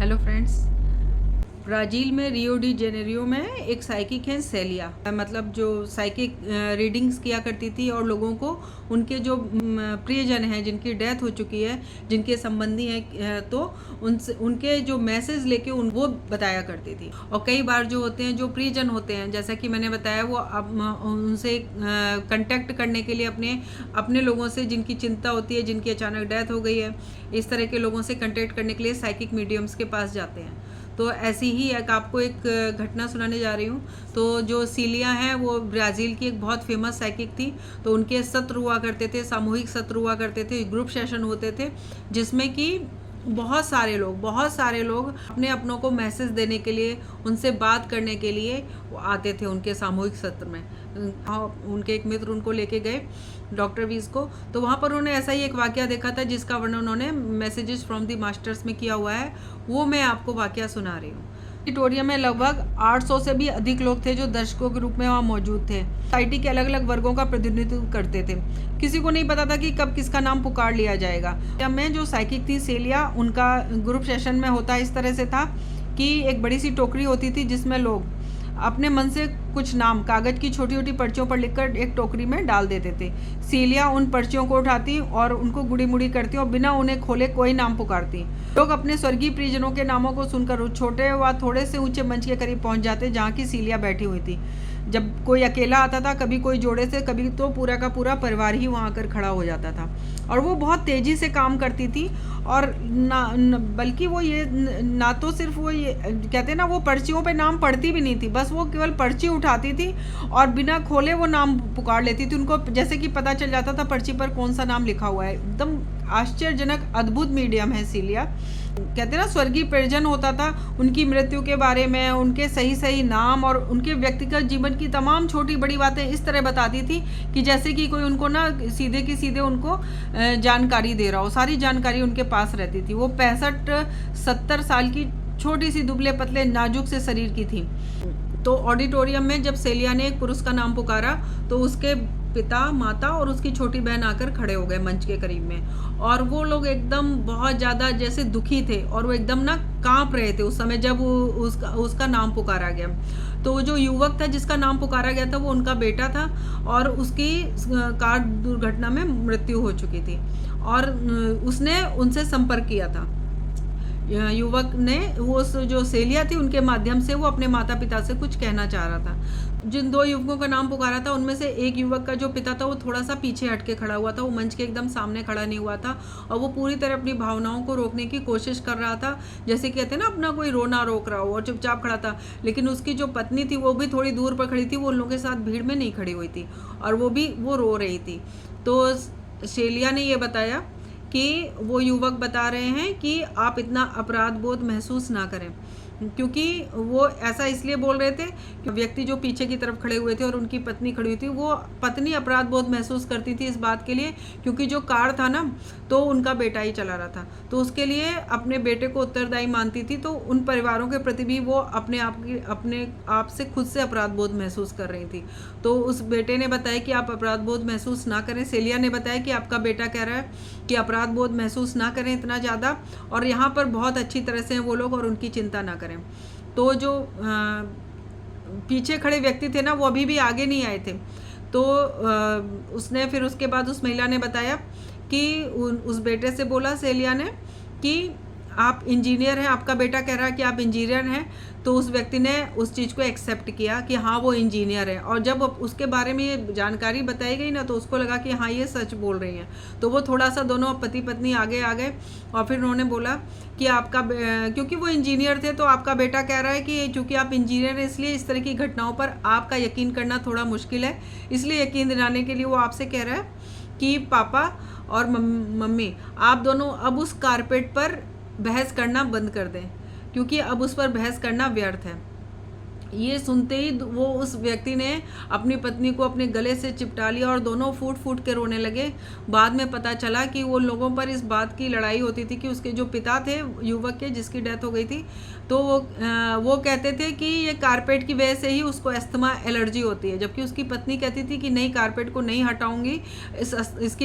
Hello friends. Brazil में Rio de Janeiro में एक साइकिक है सेलिया, मतलब जो साइकिक रीडिंग्स किया करती थी और लोगों को उनके जो प्रियजन हैं जिनकी डेथ हो चुकी है, जिनके संबंधी हैं, तो उनसे उनके जो मैसेज लेके वो बताया करती थी। और कई बार जो होते हैं, जो प्रियजन होते हैं, जैसा कि मैंने बताया, वो अब उनसे कांटेक्ट करने के लिए अपने लोगों से जिनकी चिंता होती है, जिनकी अचानक डेथ हो गई है, इस तरह के लोगों से कांटेक्ट करने के लिए साइकिक मीडियम्स के पास जाते हैं। तो ऐसी ही आपको एक घटना सुनाने जा रही हूँ। तो जो सीलिया हैं वो ब्राज़ील की एक बहुत फेमस साइकिक थी। तो उनके सत्र हुआ करते थे, सामूहिक सत्र हुआ करते थे, ग्रुप सेशन होते थे, जिसमें कि बहुत सारे लोग अपने अपनों को मैसेज देने के लिए, उनसे बात करने के लिए आते थे उनके सामूहिक सत्र में। उनके एक मित्र उनको लेके गए, डॉक्टर वीज को। तो वहाँ पर उन्होंने ऐसा ही एक वाकया देखा था जिसका वर्णन उन्होंने मैसेजेस फ्रॉम द मास्टर्स में किया हुआ है। वो मैं आपको वाकया सुना रही हूँ। ऑडिटोरियम में लगभग 800 से भी अधिक लोग थे जो दर्शकों के रूप में वहाँ मौजूद थे। सोसाइटी के अलग अलग वर्गों का प्रतिनिधित्व करते थे। किसी को नहीं पता था कि कब किसका नाम पुकार लिया जाएगा। जब मैं जो साइकिक थी सेलिया, उनका ग्रुप सेशन में होता इस तरह से था कि एक बड़ी सी टोकरी होती थी जिसमें लोग अपने मन से कुछ नाम कागज की छोटी छोटी पर्चियों पर लिखकर एक टोकरी में डाल देते थे। सीलिया उन पर्चियों को उठाती और उनको गुड़ी मुड़ी करती और बिना उन्हें खोले कोई नाम पुकारती। लोग अपने स्वर्गीय प्रियजनों के नामों को सुनकर उस छोटे व थोड़े से ऊंचे मंच के करीब पहुंच जाते जहाँ की सीलिया बैठी हुई थी। जब कोई अकेला आता था, कभी कोई जोड़े से, कभी तो पूरा का पूरा परिवार ही वहाँ आकर खड़ा हो जाता था। और वो बहुत तेज़ी से काम करती थी। और बल्कि वो ये ना तो सिर्फ वो ये कहते ना, वो पर्चियों पे नाम पढ़ती भी नहीं थी, बस वो केवल पर्ची उठाती थी और बिना खोले वो नाम पुकार लेती थी। उनको जैसे कि पता चल जाता था पर्ची पर कौन सा नाम लिखा हुआ है। एकदम आश्चर्यजनक अद्भुत मीडियम है सीलिया। कहते ना, स्वर्गीय परिजन होता था, उनकी मृत्यु के बारे में, उनके सही नाम और उनके व्यक्तिगत जीवन की तमाम छोटी बड़ी बातें इस तरह बताती थी कि जैसे कि कोई उनको ना सीधे की सीधे उनको जानकारी दे रहा हो। सारी जानकारी उनके पास रहती थी। वो 65-70 साल की छोटी सी दुबले पतले नाजुक से शरीर की थी। तो ऑडिटोरियम में जब सेलिया ने एक पुरुष का नाम पुकारा तो उसके पिता, माता और उसकी छोटी बहन आकर खड़े हो गए मंच के करीब में। और वो लोग एकदम बहुत ज़्यादा जैसे दुखी थे और वो एकदम ना कांप रहे थे उस समय जब उसका नाम पुकारा गया। तो जो युवक था जिसका नाम पुकारा गया था वो उनका बेटा था और उसकी कार दुर्घटना में मृत्यु हो चुकी थी। और उसने उनसे संपर्क किया था। युवक ने, वो जो सेलिया थी, उनके माध्यम से वो अपने माता पिता से कुछ कहना चाह रहा था। जिन दो युवकों का नाम पुकारा था उनमें से एक युवक का जो पिता था वो थोड़ा सा पीछे हट के खड़ा हुआ था। वो मंच के एकदम सामने खड़ा नहीं हुआ था और वो पूरी तरह अपनी भावनाओं को रोकने की कोशिश कर रहा था, जैसे कहते हैं ना, अपना कोई रोना रोक रहा हो, और चुपचाप खड़ा था। लेकिन उसकी जो पत्नी थी वो भी थोड़ी दूर पर खड़ी थी, वो उन लोगों के साथ भीड़ में नहीं खड़ी हुई थी और वो रो रही थी। तो सेलिया ने ये बताया कि वो युवक बता रहे हैं कि आप इतना अपराध बोध महसूस ना करें, क्योंकि वो ऐसा इसलिए बोल रहे थे कि व्यक्ति जो पीछे की तरफ खड़े हुए थे और उनकी पत्नी खड़ी हुई थी, वो पत्नी अपराध बोध महसूस करती थी इस बात के लिए क्योंकि जो कार था ना, तो उनका बेटा ही चला रहा था, तो उसके लिए अपने बेटे को उत्तरदायी मानती थी। तो उन परिवारों के प्रति भी वो अपने आप से खुद से अपराध बोध महसूस कर रही थी। तो उस बेटे ने बताया कि आप अपराध बोध महसूस ना करें। सेलिया ने बताया कि आपका बेटा कह रहा है कि अपराध बोध महसूस ना करें इतना ज़्यादा, और यहाँ पर बहुत अच्छी तरह से हैं वो लोग और उनकी चिंता ना करें। तो जो पीछे खड़े व्यक्ति थे ना, वो अभी भी आगे नहीं आए थे। तो उसने फिर उसके बाद उस महिला ने बताया कि उस बेटे से बोला सेलिया ने कि आप इंजीनियर हैं, आपका बेटा कह रहा है कि आप इंजीनियर हैं। तो उस व्यक्ति ने उस चीज़ को एक्सेप्ट किया कि हाँ वो इंजीनियर है। और जब उसके बारे में ये जानकारी बताई गई ना, तो उसको लगा कि हाँ ये सच बोल रही हैं। तो वो थोड़ा सा दोनों पति पत्नी आगे आ गए और फिर उन्होंने बोला कि क्योंकि वो इंजीनियर थे, तो आपका बेटा कह रहा है कि चूँकि आप इंजीनियर हैं इसलिए इस तरह की घटनाओं पर आपका यकीन करना थोड़ा मुश्किल है, इसलिए यकीन दिलाने के लिए वो आपसे कह रहा है कि पापा और मम्मी, आप दोनों अब उस कारपेट पर बहस करना बंद कर दें, क्योंकि अब उस पर बहस करना व्यर्थ है। ये सुनते ही वो उस व्यक्ति ने अपनी पत्नी को अपने गले से चिपटा लिया और दोनों फूट फूट के रोने लगे। बाद में पता चला कि वो लोगों पर इस बात की लड़ाई होती थी कि उसके जो पिता थे युवक के, जिसकी डेथ हो गई थी, तो वो कहते थे कि ये कारपेट की वजह से ही उसको अस्थमा एलर्जी होती है, जबकि उसकी पत्नी कहती थी कि नहीं, कारपेट को नहीं हटाऊंगी, इसकी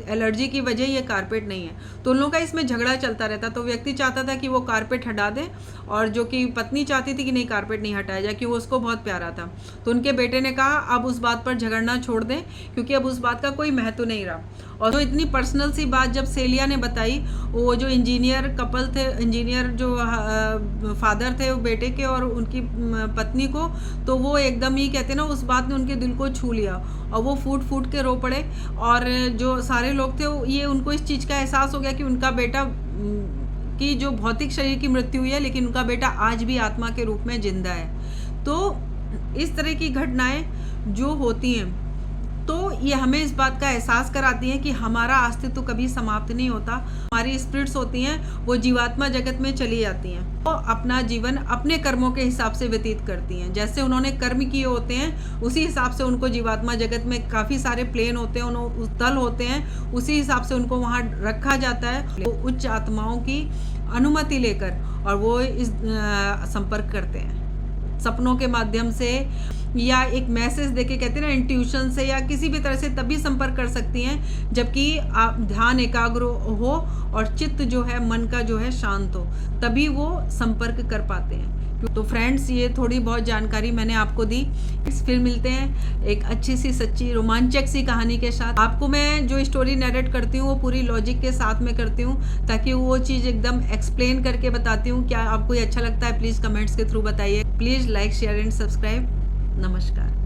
एलर्जी की वजह ये कारपेट नहीं है। तो उन लोगों का इसमें झगड़ा चलता रहता। तो व्यक्ति चाहता था कि वो कारपेट हटा दे, और जो कि पत्नी चाहती थी कि नहीं, कारपेट नहीं हटाया जाए, क्योंकि वो उसको बहुत प्यारा था। तो उनके बेटे ने कहा अब उस बात पर झगड़ना छोड़ दें, क्योंकि अब उस बात का कोई महत्व नहीं रहा। और तो इतनी पर्सनल सी बात जब सेलिया ने बताई, वो जो इंजीनियर कपल थे, इंजीनियर जो फादर थे वो बेटे के और उनकी पत्नी को, तो वो एकदम ही कहते ना, उस बात ने उनके दिल को छू लिया और वो फूट फूट के रो पड़े। और जो सारे लोग थे ये उनको इस चीज़ का एहसास हो गया कि उनका बेटा की जो भौतिक शरीर की मृत्यु हुई है, लेकिन उनका बेटा आज भी आत्मा के रूप में जिंदा है। तो इस तरह की घटनाएं जो होती हैं, तो ये हमें इस बात का एहसास कराती हैं कि हमारा अस्तित्व तो कभी समाप्त नहीं होता। हमारी स्पिरिट्स होती हैं, वो जीवात्मा जगत में चली जाती हैं, वो अपना जीवन अपने कर्मों के हिसाब से व्यतीत करती हैं। जैसे उन्होंने कर्म किए होते हैं, उसी हिसाब से उनको जीवात्मा जगत में काफ़ी सारे प्लेन होते हैं, तल होते हैं, उसी हिसाब से उनको वहाँ रखा जाता है। वो उच्च आत्माओं की अनुमति लेकर और वो इस संपर्क करते हैं सपनों के माध्यम से, या एक मैसेज देके, कहते हैं ना, इंट्यूशन से, या किसी भी तरह से तभी संपर्क कर सकती हैं जबकि आप ध्यान एकाग्र हो और चित्त जो है, मन का जो है, शांत हो, तभी वो संपर्क कर पाते हैं। तो फ्रेंड्स, ये थोड़ी बहुत जानकारी मैंने आपको दी। फिर मिलते हैं एक अच्छी सी, सच्ची, रोमांचक सी कहानी के साथ। आपको मैं जो स्टोरी नरेट करती हूँ वो पूरी लॉजिक के साथ में करती हूँ, ताकि वो चीज़ एकदम एक्सप्लेन करके बताती हूँ। क्या आपको ये अच्छा लगता है? प्लीज़ कमेंट्स के थ्रू बताइए। Please like, share and subscribe. नमस्कार।